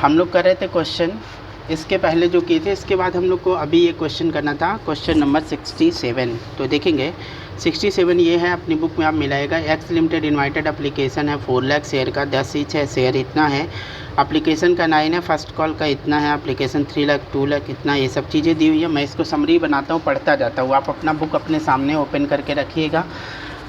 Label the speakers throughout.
Speaker 1: हम लोग कर रहे थे क्वेश्चन इसके पहले जो किए थे, इसके बाद हम लोग को अभी ये क्वेश्चन करना था, क्वेश्चन नंबर 67। तो देखेंगे 67 ये है, अपनी बुक में आप मिलाएगा। एक्स लिमिटेड इनवाइटेड एप्लीकेशन है 4 लाख शेयर का, 10 ईच है, शेयर इतना है। एप्लीकेशन का 9 है, फर्स्ट कॉल का इतना है, एप्लीकेशन 3 लाख 2 लाख इतना, ये सब चीज़ें दी हुई है। मैं इसको समरी बनाता हूँ, पढ़ता जाता हूँ। आप अपना बुक अपने सामने ओपन करके रखिएगा,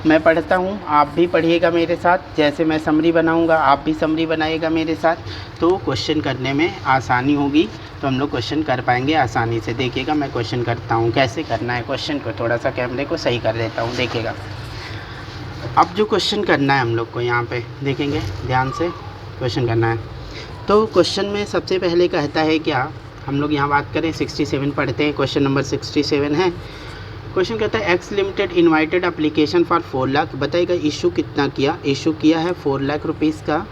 Speaker 1: मैं पढ़ता हूँ, आप भी पढ़िएगा मेरे साथ। जैसे मैं समरी बनाऊँगा आप भी समरी बनाइएगा मेरे साथ, तो क्वेश्चन करने में आसानी होगी, तो हम लोग क्वेश्चन कर पाएंगे आसानी से। देखिएगा मैं क्वेश्चन करता हूँ, कैसे करना है क्वेश्चन को। थोड़ा सा कैमरे को सही कर देता हूँ, देखिएगा। अब जो क्वेश्चन करना है हम लोग को, यहाँ पे देखेंगे ध्यान से, क्वेश्चन करना है। तो क्वेश्चन में सबसे पहले कहता है क्या, हम लोग यहाँ बात करें 67 पढ़ते हैं, क्वेश्चन नंबर 67 है। क्वेश्चन कहता है x limited invited application for 4 lakh, बताइएगा इशू कितना किया। इशू किया है 4 लाख रुपीज़ का,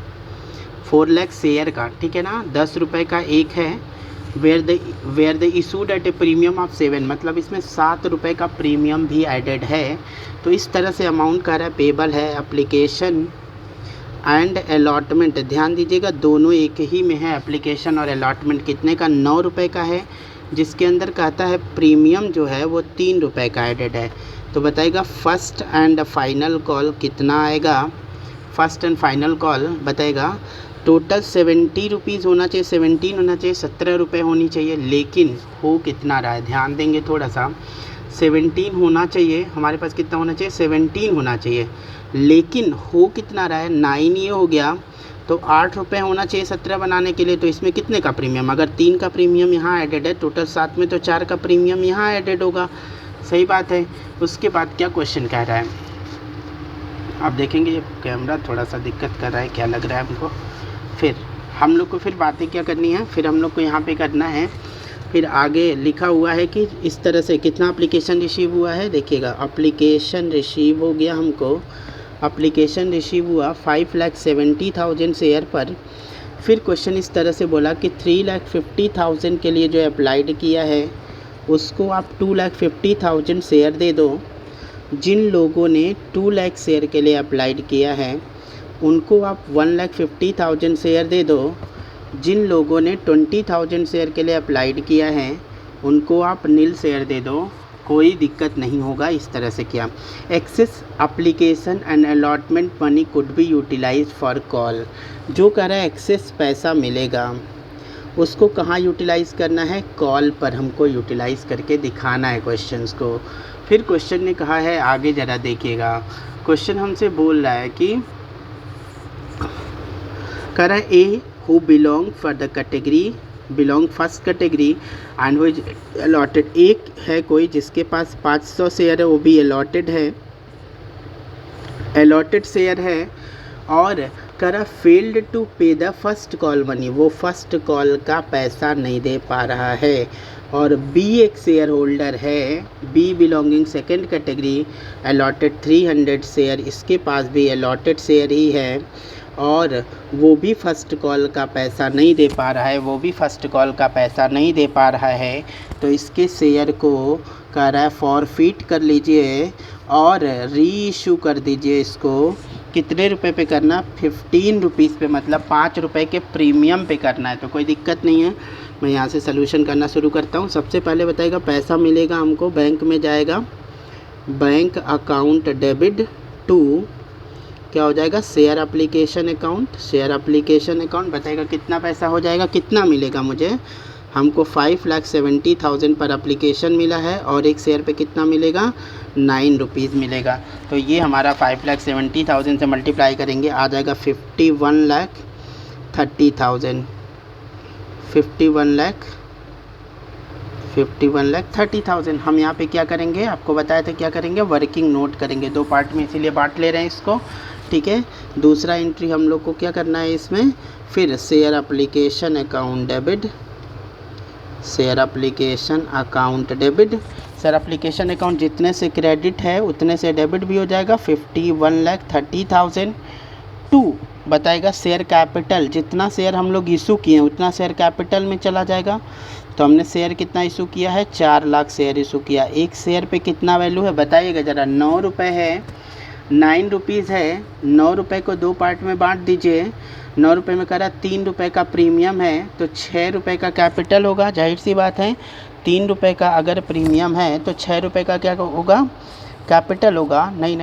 Speaker 1: 4 लाख शेयर का, ठीक है ना, 10 रुपये का एक है। Where the issued at a premium of 7, मतलब इसमें 7 रुपये का प्रीमियम भी एडेड है। तो इस तरह से अमाउंट का रहा है, पेबल है। एप्लीकेशन एंड अलॉटमेंट, ध्यान दीजिएगा दोनों एक ही में है। एप्लीकेशन और अलॉटमेंट कितने का, 9 रुपये का है, जिसके अंदर कहता है प्रीमियम जो है वो 3 रुपये का एडेड है। तो बताइएगा फर्स्ट एंड फाइनल कॉल कितना आएगा। फर्स्ट एंड फाइनल कॉल बताइएगा टोटल 70 रुपीज़ होना चाहिए, 17 होना चाहिए, 17 रुपये होनी चाहिए, लेकिन हो कितना रहा है, ध्यान देंगे थोड़ा सा। 17 होना चाहिए, हमारे पास कितना होना चाहिए, 17 होना चाहिए, लेकिन हो कितना रहा है, 9 ये हो गया। तो 8 रुपये होना चाहिए 17 बनाने के लिए। तो इसमें कितने का प्रीमियम, अगर 3 का प्रीमियम यहाँ एडेड है टोटल 7 में, तो 4 का प्रीमियम यहाँ एडेड होगा। सही बात है। उसके बाद क्या क्वेश्चन कह रहा है, आप देखेंगे ये कैमरा थोड़ा सा दिक्कत कर रहा है, क्या लग रहा है हमको। फिर हम लोग को फिर बातें क्या करनी है, फिर हम लोग को यहाँ पे करना है, फिर आगे लिखा हुआ है कि इस तरह से कितना एप्लीकेशन रिसीव हुआ है। देखिएगा एप्लीकेशन रिसीव हो गया हमको, एप्लीकेशन रिसीव हुआ 5,70,000 शेयर पर। फिर क्वेश्चन इस तरह से बोला कि 3,50,000 के लिए जो अप्लाइड किया है उसको आप 2,50,000 शेयर दे दो। जिन लोगों ने 2 लाख शेयर के लिए अप्लाइड किया है उनको आप 1,50,000 शेयर दे दो। जिन लोगों ने 20,000 शेयर के लिए अप्लाइड किया है उनको आप नील शेयर दे दो, कोई दिक्कत नहीं होगा। इस तरह से किया। Excess application and allotment money could be utilize for call, जो कह रहा है एक्सेस पैसा मिलेगा उसको कहाँ यूटिलाइज़ करना है, कॉल पर हमको यूटिलाइज़ करके दिखाना है क्वेश्चंस को। फिर क्वेश्चन ने कहा है, आगे ज़रा देखिएगा, क्वेश्चन हमसे बोल रहा है कि कह रहा है a who belong for the category, belong first category and वो अलॉटेड, एक है कोई जिसके पास 500 शेयर है, वो भी अलॉटेड है, अलॉटेड शेयर है, और करा फेल्ड टू पे द फर्स्ट कॉल मनी, वो फर्स्ट कॉल का पैसा नहीं दे पा रहा है। और बी एक शेयर होल्डर है, B belonging second category, allotted 300 share, इसके पास भी अलॉटेड शेयर ही है, और वो भी फर्स्ट कॉल का पैसा नहीं दे पा रहा है, वो भी फर्स्ट कॉल का पैसा नहीं दे पा रहा है। तो इसके शेयर को कह रहा है फॉरफिट कर लीजिए और री इशू कर दीजिए। इसको कितने रुपए पे करना, 15 रुपीज़ पे, मतलब 5 रुपये के प्रीमियम पे करना है। तो कोई दिक्कत नहीं है, मैं यहाँ से सलूशन करना शुरू करता हूँ। सबसे पहले बताएगा पैसा मिलेगा हमको, बैंक में जाएगा, बैंक अकाउंट डेबिट टू क्या हो जाएगा, share application account, share application account. बताएगा कितना पैसा हो जाएगा, कितना मिलेगा मुझे, हमको 5,70,000 पर एप्लीकेशन मिला है, और एक शेयर पे कितना मिलेगा, 9 रुपीज़ मिलेगा। तो ये हमारा 5,70,000 से मल्टीप्लाई करेंगे आ जाएगा 51,30,000, 51,30,000। हम यहाँ पे क्या करेंगे, आपको बताया था क्या करेंगे, वर्किंग नोट करेंगे, 2 पार्ट में इसीलिए बांट ले रहे हैं इसको, ठीक है। दूसरा एंट्री हम लोग को क्या करना है इसमें, फिर share application account debit, share application account debit, share application account जितने से क्रेडिट है उतने से डेबिट भी हो जाएगा, 51,30,000 टू बताएगा शेयर कैपिटल, जितना शेयर हम लोग इशू किए हैं उतना शेयर कैपिटल में चला जाएगा। तो हमने शेयर कितना इशू किया है, 4 लाख शेयर इशू किया। एक शेयर पे कितना वैल्यू है बताइएगा ज़रा, 9 रुपये है, ₹9 है, ₹9 को 2 पार्ट में बांट दीजिए। ₹9 में करा ₹3 का प्रीमियम है तो ₹6 का कैपिटल होगा, जाहिर सी बात है। ₹3 का अगर प्रीमियम है तो ₹6 का क्या होगा, कैपिटल होगा। नहीं,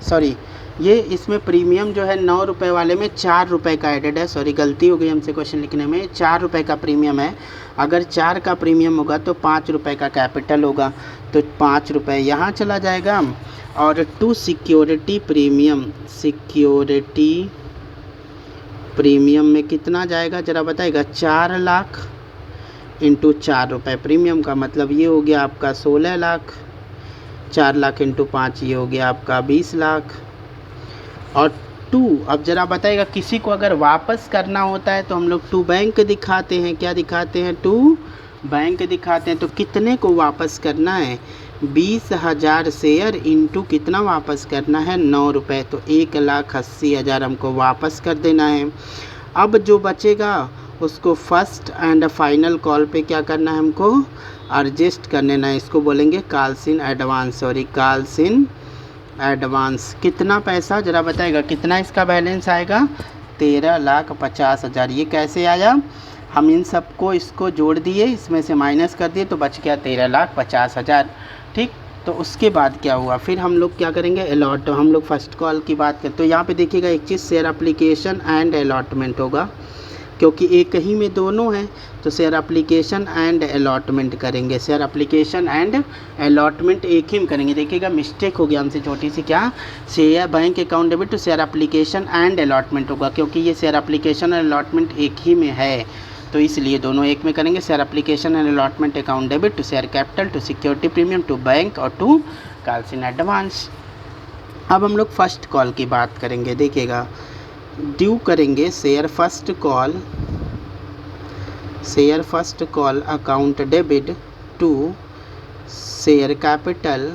Speaker 1: सॉरी, ये इसमें प्रीमियम जो है ₹9 वाले में ₹4 का एडेड है। सॉरी, गलती हो गई हमसे क्वेश्चन लिखने में। ₹4 का प्रीमियम है, अगर 4 का प्रीमियम होगा तो ₹5 का कैपिटल होगा, तो ₹5 यहाँ चला जाएगा। और to security premium, security premium में कितना जाएगा ज़रा बताएगा। 4 लाख इंटू ₹4 प्रीमियम का मतलब ये हो गया आपका 16 लाख। 4 लाख इंटू 5 ये हो गया आपका 20 लाख। और अब ज़रा बताइएगा, किसी को अगर वापस करना होता है तो हम लोग टू बैंक दिखाते हैं। क्या दिखाते हैं, टू बैंक दिखाते हैं। तो कितने को वापस करना है, 20,000 शेयर इंटू कितना वापस करना है, ₹9। तो 1,80,000 हमको वापस कर देना है। अब जो बचेगा उसको फर्स्ट एंड फाइनल कॉल पे क्या करना है, हमको एडजस्ट कर लेना है। इसको बोलेंगे calls in advance. Sorry, calls in advance. कितना पैसा ज़रा बताएगा, कितना इसका बैलेंस आएगा, 13,50,000। ये कैसे आया, हम इन सबको इसको जोड़ दिए, इसमें से माइनस कर दिए तो बच गया 13,50,000। ठीक, तो उसके बाद क्या हुआ, फिर हम लोग क्या करेंगे, अलॉट। हम लोग फर्स्ट कॉल की बात करें तो यहाँ पे देखिएगा एक चीज़, शेयर एप्लीकेशन एंड अलॉटमेंट होगा, क्योंकि एक ही में दोनों हैं। तो शेयर एप्लीकेशन एंड अलॉटमेंट करेंगे। शेयर एप्लीकेशन एंड अलॉटमेंट एक ही में करेंगे। देखिएगा मिस्टेक हो गया हमसे छोटी सी, क्या, शेयर बैंक अकाउंट डेबिट तो शेयर एप्लीकेशन एंड अलॉटमेंट होगा, क्योंकि ये शेयर एप्लीकेशन और अलॉटमेंट एक ही में है, तो इसलिए दोनों एक में करेंगे। Share application and allotment account debit to share capital to security premium to bank और टू कॉल्स इन एडवांस। अब हम लोग फर्स्ट कॉल की बात करेंगे। देखिएगा, ड्यू करेंगे share first call account debit to share capital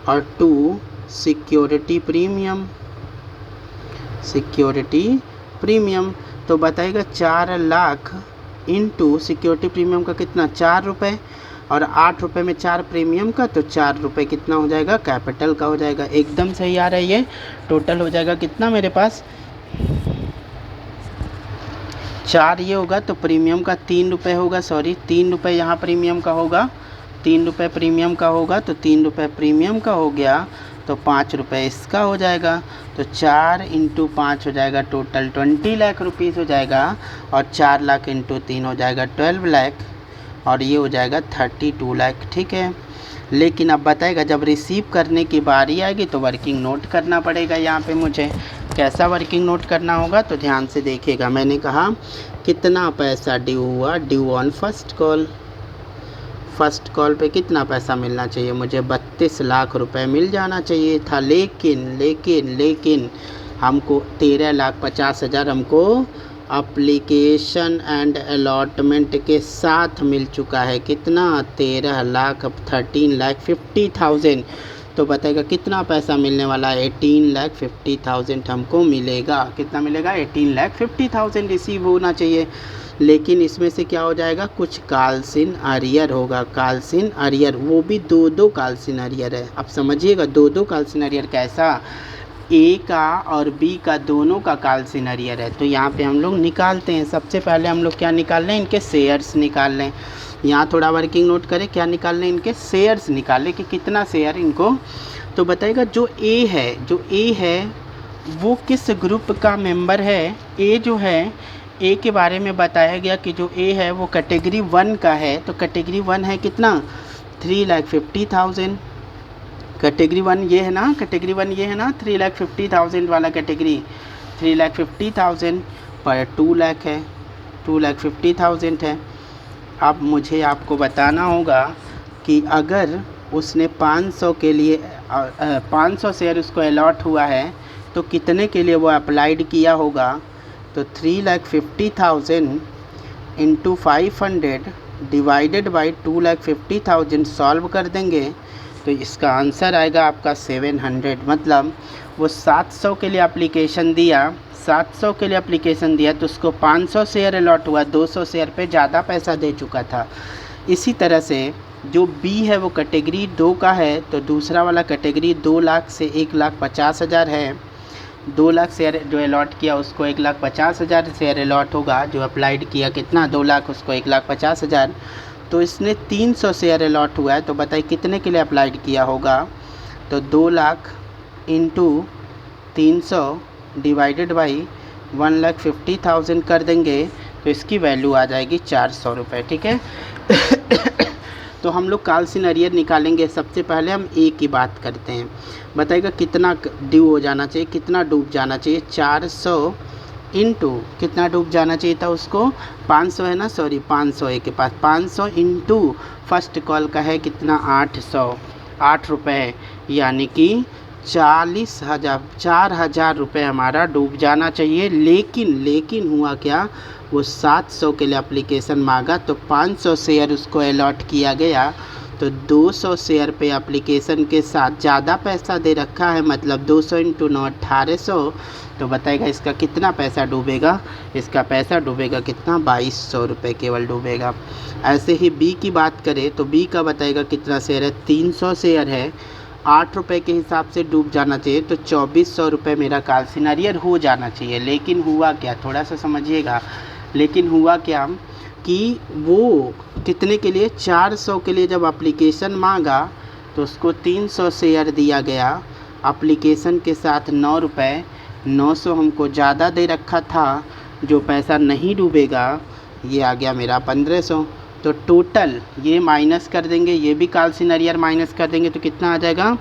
Speaker 1: और टू सिक्योरिटी प्रीमियम। तो बताएगा 4 लाख इंटू सिक्योरिटी प्रीमियम का कितना, ₹4 और ₹8 में 4 प्रीमियम का, तो ₹4 कितना हो जाएगा, कैपिटल का हो जाएगा। एकदम सही आ रहा है ये। टोटल हो जाएगा कितना मेरे पास, 4 ये होगा तो प्रीमियम का ₹3 होगा। सॉरी, ₹3 यहाँ प्रीमियम का होगा, ₹3 प्रीमियम का होगा, तो ₹3 प्रीमियम का हो गया, तो ₹5 इसका हो जाएगा। तो 4 इंटू 5 हो जाएगा, टोटल 20 लाख रुपीज़ हो जाएगा। और 4 लाख इंटू 3 हो जाएगा 12 लाख, और ये हो जाएगा 32 लाख। ठीक है, लेकिन अब बताएगा जब रिसीव करने की बारी आएगी तो वर्किंग नोट करना पड़ेगा। यहाँ पे मुझे कैसा वर्किंग नोट करना होगा, तो ध्यान से देखिएगा। मैंने कहा कितना पैसा ड्यू हुआ, ड्यू ऑन फर्स्ट कॉल पे कितना पैसा मिलना चाहिए मुझे, 32 लाख रुपए मिल जाना चाहिए था। लेकिन हमको 13,50,000 हमको एप्लीकेशन एंड अलॉटमेंट के साथ मिल चुका है। कितना, 13,50,000। तो बताएगा कितना पैसा मिलने वाला है, 18,50,000 हमको मिलेगा। कितना मिलेगा, 18,50,000 रिसीव होना चाहिए। लेकिन इसमें से क्या हो जाएगा, कुछ कॉल्स इन अरियर होगा। कॉल्स इन अरियर, वो भी दो कॉल्स इन अरियर है। अब समझिएगा, दो कॉल्स इन अरियर कैसा, ए का और बी का दोनों का कॉल्स इन अरियर है। तो यहाँ पे हम लोग निकालते हैं। सबसे पहले हम लोग क्या निकाल लें, इनके शेयर्स निकाल लें। यहाँ थोड़ा वर्किंग नोट करें, क्या निकाल लें, इनके शेयर्स निकाल लें कि कितना शेयर इनको। तो बताइएगा जो ए है वो किस ग्रुप का मेंबर है। ए जो है, ए के बारे में बताया गया कि जो ए है वो कैटेगरी 1 का है। तो कैटेगरी 1 है कितना, 3,50,000। कैटेगरी 1 ये है ना, 3,50,000 वाला कैटेगरी, 3,50,000 पर 2 लाख है, 2,50,000 है। अब मुझे आपको बताना होगा कि अगर उसने 500 के लिए 500 शेयर उसको अलॉट हुआ है तो कितने के लिए वो अप्लाइड किया होगा। तो 3,50,000 इंटू 500 डिवाइडेड बाई 2,50,000 सॉल्व कर देंगे तो इसका आंसर आएगा आपका 700। मतलब वो 700 के लिए एप्लीकेशन दिया, 700 के लिए एप्लीकेशन दिया तो उसको 500 शेयर अलॉट हुआ, 200 शेयर पे ज़्यादा पैसा दे चुका था। इसी तरह से जो बी है वो कैटेगरी 2 का है, तो दूसरा वाला कैटेगरी 2 लाख से 1,50,000 है। 2 लाख शेयर जो अलॉट किया उसको 1,50,000 शेयर अलॉट होगा। जो अप्लाइड किया कितना 2 लाख, उसको 1,50,000। तो इसने 300 शेयर अलॉट हुआ है, तो बताइए कितने के लिए अप्लाइड किया होगा। तो 2 लाख इंटू 300 डिवाइडेड बाई 1,50,000 कर देंगे तो इसकी वैल्यू आ जाएगी 400 रुपये। ठीक है। तो हम लोग काल्सिन अरियर निकालेंगे। सबसे पहले हम ए की बात करते हैं। बताइएगा कितना ड्यू हो जाना चाहिए, कितना डूब जाना चाहिए। 400 इंटू कितना डूब जाना चाहिए था उसको, 500 है ना, सॉरी 500 ए के पास। 500 इंटू फर्स्ट कॉल का है कितना 8 रुपये, यानी कि 4,000 रुपये हमारा डूब जाना चाहिए। लेकिन हुआ क्या, वो 700 के लिए एप्लीकेशन मांगा, तो 500 शेयर उसको अलॉट किया गया। तो 200 शेयर पे एप्लीकेशन के साथ ज़्यादा पैसा दे रखा है, मतलब 200 इंटू 9 1800। तो बताएगा इसका कितना पैसा डूबेगा। इसका पैसा डूबेगा कितना 2200 रुपये केवल डूबेगा। ऐसे ही बी की बात करें तो बी का बताएगा कितना शेयर है, 300 शेयर है, 8 रुपये के हिसाब से डूब जाना चाहिए। तो 2400 रुपये मेरा काल्सिन अरियर हो जाना चाहिए। लेकिन हुआ क्या, थोड़ा सा समझिएगा। लेकिन हुआ क्या कि वो कितने के लिए, 400 के लिए जब एप्लीकेशन मांगा तो उसको 300 शेयर दिया गया एप्लीकेशन के साथ 9 रुपये। 900 हमको ज़्यादा दे रखा था, जो पैसा नहीं डूबेगा ये आ गया मेरा 1500। तो टोटल ये माइनस कर देंगे, ये भी काल्सिन अरियर माइनस कर देंगे तो कितना आ जाएगा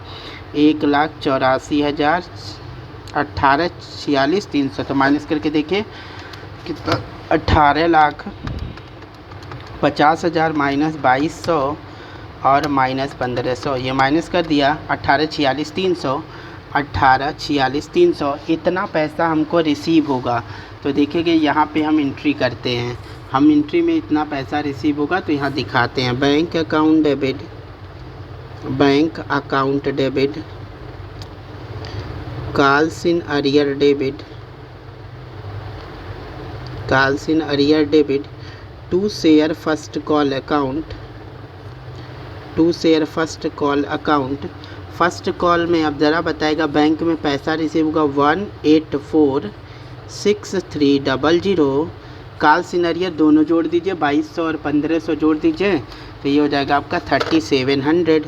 Speaker 1: 1,84,000 18,46,300। तो माइनस करके देखिए कितना 18,50,000 माइनस 2200 और माइनस 1500। ये माइनस कर दिया 18,46,300 इतना पैसा हमको रिसीव होगा। तो देखिए यहाँ पे हम एंट्री करते हैं, हम एंट्री में इतना पैसा रिसीव होगा तो यहाँ दिखाते हैं bank account debit, calls in arrear debit to share first call account. First call में अब ज़रा बताएगा बैंक में पैसा रिसीव होगा 1846300। काल्सिन अरियर दोनों जोड़ दीजिए, 2200 और 1500 जोड़ दीजिए तो ये हो जाएगा आपका 3700।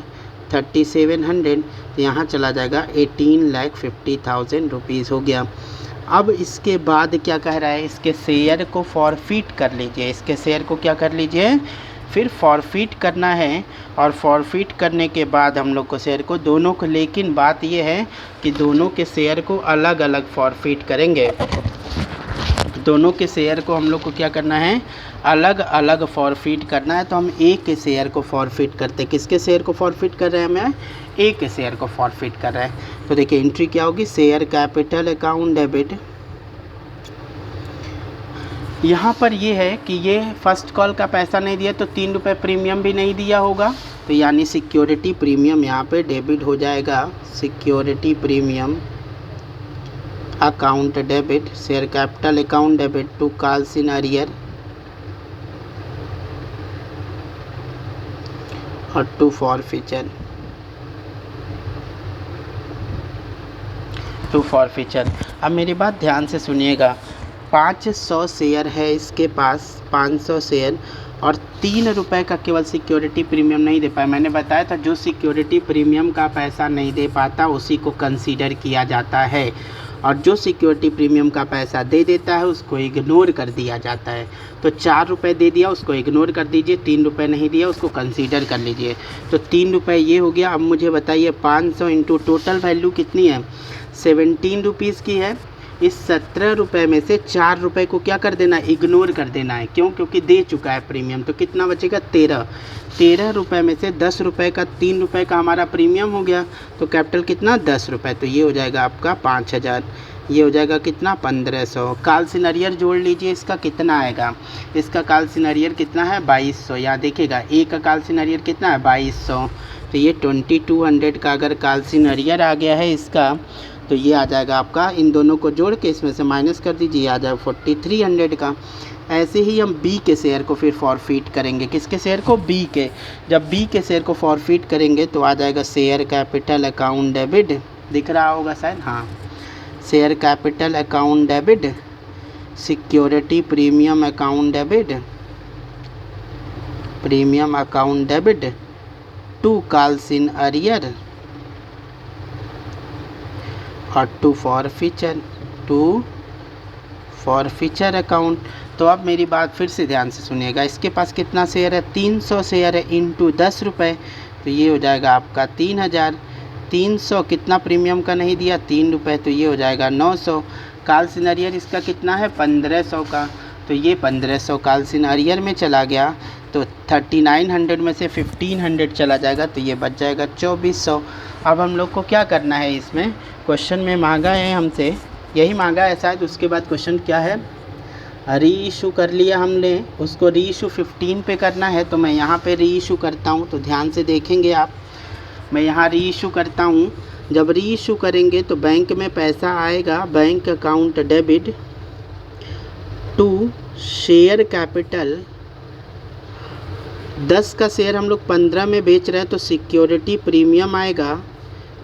Speaker 1: तो यहाँ चला जाएगा 18,50,000 रुपीज़ हो गया। अब इसके बाद क्या कह रहा है, इसके शेयर को फॉरफिट कर लीजिए। इसके शेयर को क्या कर लीजिए, फिर फॉरफिट करना है। और फॉरफिट करने के बाद हम लोग को शेयर को दोनों को, लेकिन बात ये है कि दोनों के शेयर को अलग अलग फॉरफिट करेंगे। दोनों के शेयर को हम लोग को क्या करना है, अलग अलग फॉरफिट करना है। तो हम ए के शेयर को फॉरफिट करते हैं। किसके शेयर को फॉरफिट कर रहे हैं, हमें ए के शेयर को फॉरफिट कर रहे हैं। तो देखिए एंट्री क्या होगी, शेयर कैपिटल अकाउंट डेबिट। यहाँ पर ये है कि ये फर्स्ट कॉल का पैसा नहीं दिया तो 3 रुपये प्रीमियम भी नहीं दिया होगा, तो यानी सिक्योरिटी प्रीमियम यहाँ पे डेबिट हो जाएगा। Security premium account debit, share capital account debit to calls in arrear और टू फॉरफिचर। अब मेरी बात ध्यान से सुनिएगा। 500 शेयर है इसके पास, 500 शेयर, और 3 रुपये का केवल सिक्योरिटी प्रीमियम नहीं दे पाया। मैंने बताया था जो सिक्योरिटी प्रीमियम का पैसा नहीं दे पाता उसी को कंसीडर किया जाता है, और जो सिक्योरिटी प्रीमियम का पैसा दे देता है उसको इग्नोर कर दिया जाता है। तो 4 रुपये दे दिया उसको इग्नोर कर दीजिए, 3 रुपये नहीं दिया उसको कंसीडर कर लीजिए। तो 3 रुपये ये हो गया। अब मुझे बताइए 500 इंटू टोटल वैल्यू कितनी है, 17 रुपीज़ की है। इस 17 रुपये में से 4 रुपये को क्या कर देना, इग्नोर कर देना है। क्यों, क्योंकि दे चुका है प्रीमियम। तो कितना बचेगा 13 रुपये में से 10 रुपये का 3 रुपये का हमारा प्रीमियम हो गया। तो कैपिटल कितना 10 रुपये, तो ये हो जाएगा आपका 5000। ये हो जाएगा कितना 1500। काल्सिन अरियर जोड़ लीजिए, इसका कितना आएगा, इसका काल्सिन अरियर कितना है 2200। यहाँ देखिएगा ए का काल्सिन अरियर कितना है 2200। तो ये 2200 का अगर काल्सिन अरियर आ गया है इसका, तो ये आ जाएगा आपका, इन दोनों को जोड़ के इसमें से माइनस कर दीजिए, आ जाएगा 4300 का। ऐसे ही हम बी के शेयर को फिर फॉरफिट करेंगे। किसके शेयर को? बी के। जब बी के शेयर को फॉरफिट करेंगे तो आ जाएगा शेयर कैपिटल अकाउंट डेबिट, दिख रहा होगा शायद, हाँ, share capital account debit, security premium account debit, premium account debit to calls in arrear और टू फॉरफीचर अकाउंट। तो अब मेरी बात फिर से ध्यान से सुनिएगा। इसके पास कितना शेयर है? 300 शेयर है इंटू 10 रुपये, तो ये हो जाएगा आपका 3000। 300 कितना प्रीमियम का नहीं दिया? 3 रुपये, तो ये हो जाएगा 900। कॉल्स इन अरियर इसका कितना है? 1500 का, तो ये 1500 कॉल्स इन अरियर में चला गया, तो 3900 में से 1500 चला जाएगा, तो ये बच जाएगा 2400। अब हम लोग को क्या करना है? इसमें क्वेश्चन में मांगा है हमसे, यही मांगा है शायद। उसके बाद क्वेश्चन क्या है? री इशू कर लिया हमने, उसको री इशू 15 पे करना है, तो मैं यहाँ पे री इशू करता हूँ। तो ध्यान से देखेंगे आप, मैं यहाँ री इशू करता हूँ। जब री इशू करेंगे तो बैंक में पैसा आएगा, bank account debit to share capital. 10 का शेयर हम लोग 15 में बेच रहे हैं, तो सिक्योरिटी प्रीमियम आएगा,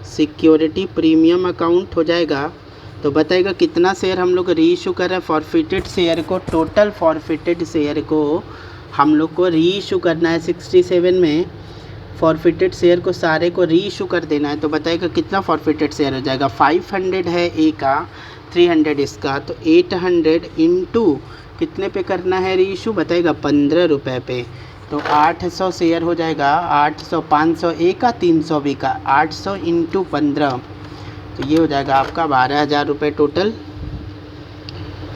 Speaker 1: सिक्योरिटी प्रीमियम अकाउंट हो जाएगा। तो बताएगा कितना शेयर हम लोग री इशू कर रहे हैं? फॉरफिटेड शेयर को, टोटल फॉरफिटेड शेयर को हम लोग को री इशू करना है। 67 में फॉरफिटेड शेयर को सारे को री इशू कर देना है। तो बताएगा कितना फॉरफिटेड शेयर हो जाएगा? 500 है ए का, 300 इसका, तो 800 इंटू कितने पे करना है री इशू? बताएगा 15 रुपये पे, तो 800 शेयर हो जाएगा। 800, 500 ए का, 300 बी का, 800 इंटू 15, तो ये हो जाएगा आपका 12,000 रुपये टोटल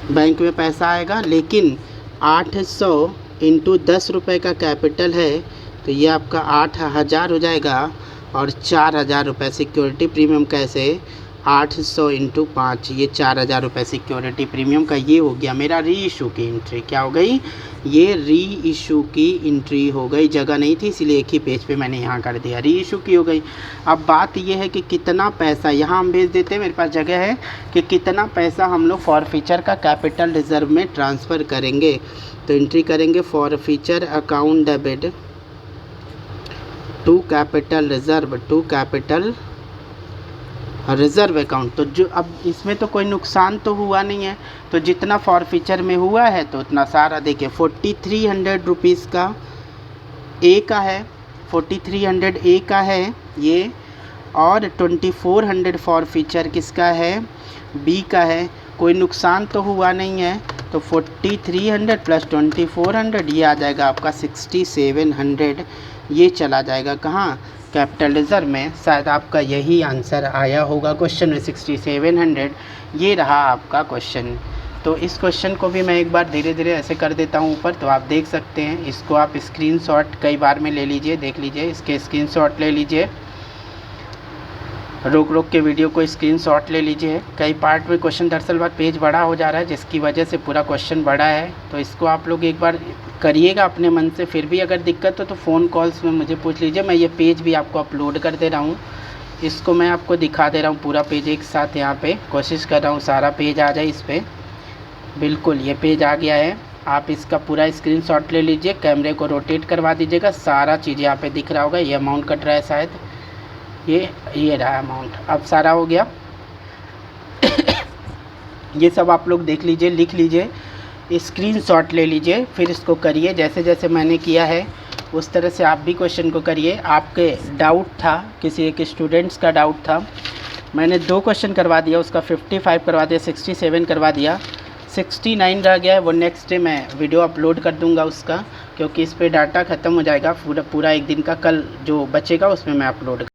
Speaker 1: बैंक में पैसा आएगा। लेकिन 800 इंटू 10 रुपये का कैपिटल है, तो ये आपका 8,000 हो जाएगा। और 4,000 रुपये सिक्योरिटी प्रीमियम कैसे? 800 इंटू 5, ये 4,000 रुपये सिक्योरिटी प्रीमियम का। ये हो गया मेरा री इशू की एंट्री। क्या हो गई? ये री इशू की एंट्री हो गई। जगह नहीं थी इसलिए एक ही पेज पे मैंने यहाँ कर दिया, री इशू की हो गई। अब बात ये है कि कितना पैसा यहाँ हम भेज देते हैं, मेरे पास जगह है, कि कितना पैसा हम लोग फॉरफीचर का कैपिटल रिजर्व में ट्रांसफ़र करेंगे। तो एंट्री करेंगे forfeiture account debit to capital reserve, to capital reserve account. तो जो अब इसमें तो कोई नुकसान तो हुआ नहीं है, तो जितना फॉरफीचर में हुआ है तो उतना सारा देखिए 4300 रुपीज़ का ए का है, 4300 ए का है ये, और 2400 फॉरफीचर किसका है? बी का है। कोई नुकसान तो हुआ नहीं है, तो 4300 प्लस 2400 ये आ जाएगा आपका 6700। ये चला जाएगा कहाँ? कैपिटल रिजर्व में। शायद आपका यही आंसर आया होगा क्वेश्चन में, 6700। ये रहा आपका क्वेश्चन। तो इस क्वेश्चन को भी मैं एक बार धीरे धीरे ऐसे कर देता हूँ ऊपर, तो आप देख सकते हैं। इसको आप स्क्रीनशॉट कई बार में ले लीजिए, देख लीजिए, इसके स्क्रीनशॉट ले लीजिए, रोक रोक के वीडियो को स्क्रीनशॉट ले लीजिए। कई पार्ट में क्वेश्चन दरअसल बात पेज बड़ा हो जा रहा है, जिसकी वजह से पूरा क्वेश्चन बड़ा है। तो इसको आप लोग एक बार करिएगा अपने मन से। फिर भी अगर दिक्कत हो तो फ़ोन कॉल्स में मुझे पूछ लीजिए। मैं ये पेज भी आपको अपलोड कर दे रहा हूँ, इसको मैं आपको दिखा दे रहा हूँ पूरा पेज एक साथ। यहाँ पे कोशिश कर रहा हूँ सारा पेज आ जाए इस पर। बिल्कुल ये पेज आ गया है। आप इसका पूरा स्क्रीनशॉट ले लीजिए, कैमरे को रोटेट करवा दीजिएगा, सारा चीज़ यहाँ पे दिख रहा होगा। ये अमाउंट कट रहा है शायद, ये रहा अमाउंट, अब सारा हो गया। ये सब आप लोग देख लीजिए, लिख लीजिए, स्क्रीनशॉट ले लीजिए, फिर इसको करिए जैसे जैसे मैंने किया है उस तरह से आप भी क्वेश्चन को करिए। आपके डाउट था, किसी एक स्टूडेंट्स का डाउट था, मैंने 2 क्वेश्चन करवा दिया, उसका 55 करवा दिया, 67 करवा दिया, 69 रह गया है। वो नेक्स्ट डे मैं वीडियो अपलोड कर दूंगा उसका, क्योंकि इस पर डाटा ख़त्म हो जाएगा पूरा एक दिन का। कल जो बचेगा उसमें मैं अपलोड